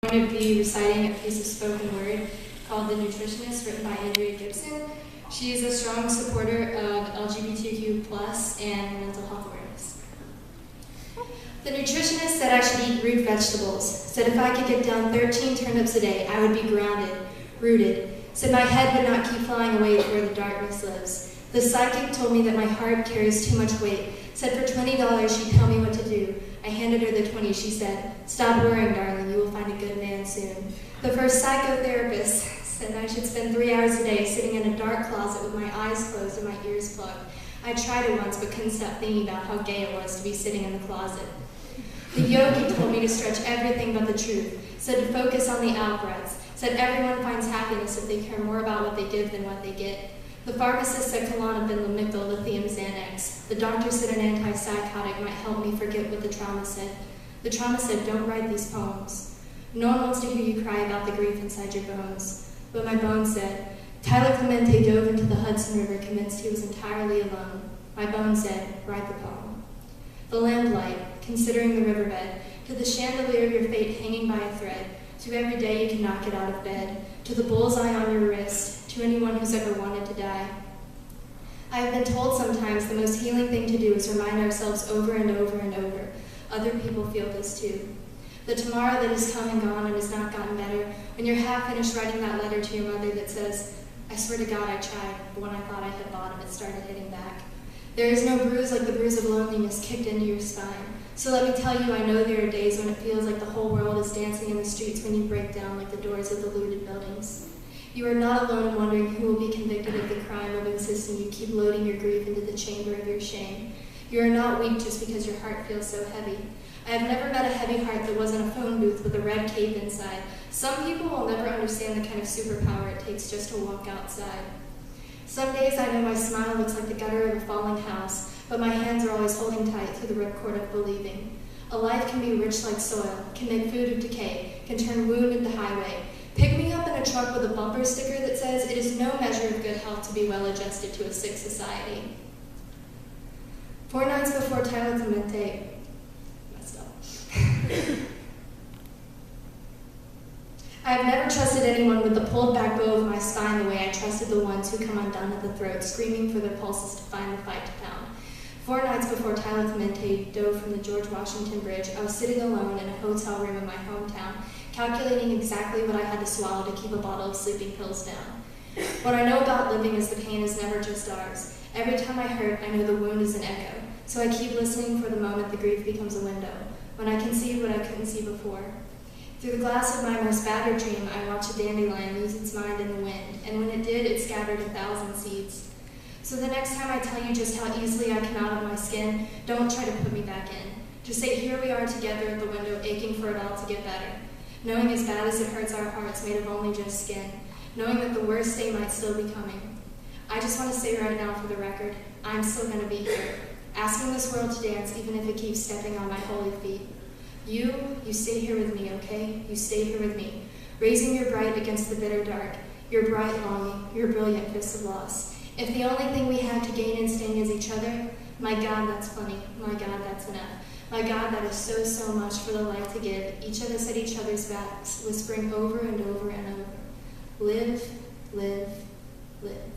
I'm going to be reciting a piece of spoken word called The Nutritionist, written by Andrea Gibson. She is a strong supporter of LGBTQ+ and mental health awareness. The nutritionist said I should eat root vegetables, said if I could get down 13 turnips a day, I would be grounded, rooted, said my head would not keep flying away to where the darkness lives. The psychic told me that my heart carries too much weight, said for $20 she'd tell me what to do. I handed her the 20, she said, "Stop worrying, darling, you will find a good man soon." The first psychotherapist said I should spend 3 hours a day sitting in a dark closet with my eyes closed and my ears plugged. I tried it once, but couldn't stop thinking about how gay it was to be sitting in the closet. The yogi told me to stretch everything but the truth, said to focus on the out-breaths, said everyone finds happiness if they care more about what they give than what they get. The pharmacist said Klonopin, Lamictal, Lithium, Xanax. The doctor said an antipsychotic might help me forget what the trauma said. The trauma said, don't write these poems. No one wants to hear you cry about the grief inside your bones. But my bones said, Tyler Clemente dove into the Hudson River convinced he was entirely alone. My bones said, write the poem. The lamplight, considering the riverbed, to the chandelier of your fate hanging by a thread, to every day you cannot get out of bed, to the bullseye on your wrist, to anyone who's ever wanted to die. I have been told sometimes the most healing thing to do is remind ourselves over and over and over. Other people feel this too. The tomorrow that has come and gone and has not gotten better, when you're half finished writing that letter to your mother that says, I swear to God I tried, but when I thought I had bottom, it started hitting back. There is no bruise like the bruise of loneliness kicked into your spine. So let me tell you, I know there are days when it feels like the whole world is dancing in the streets when you break down like the doors of the looted buildings. You are not alone in wondering who will be convicted of the crime of insisting you keep loading your grief into the chamber of your shame. You are not weak just because your heart feels so heavy. I have never met a heavy heart that wasn't a phone booth with a red cape inside. Some people will never understand the kind of superpower it takes just to walk outside. Some days I know my smile looks like the gutter of a falling house, but my hands are always holding tight through the ripcord of believing. A life can be rich like soil, can make food of decay, can turn wound into highway. Pick me up in a truck with a bumper sticker that says, it is no measure of good health to be well adjusted to a sick society. 4 nights before Tyler Clemente messed up. I have never trusted anyone with the pulled back bow of my spine the way I trusted the ones who come undone at the throat, screaming for their pulses to find the fight to pound. 4 nights before Tyler Clemente dove from the George Washington Bridge, I was sitting alone in a hotel room in my hometown, calculating exactly what I had to swallow to keep a bottle of sleeping pills down. What I know about living is the pain is never just ours. Every time I hurt, I know the wound is an echo, so I keep listening for the moment the grief becomes a window, when I can see what I couldn't see before. Through the glass of my most battered dream, I watched a dandelion lose its mind in the wind, and when it did, it scattered 1,000 seeds. So the next time I tell you just how easily I come out of my skin, don't try to put me back in. Just say, here we are together at the window, aching for it all to get better. Knowing as bad as it hurts our hearts made of only just skin. Knowing that the worst day might still be coming. I just want to say right now for the record, I'm still going to be here. Asking this world to dance even if it keeps stepping on my holy feet. You stay here with me, okay? You stay here with me. Raising your bright against the bitter dark. Your bright longing, your brilliant kiss of loss. If the only thing we have to gain and sting is each other, my God, that's plenty. My God, that's enough. My God, that is so, so much for the life to give. Each of us at each other's backs, whispering over and over and over. Live, live, live.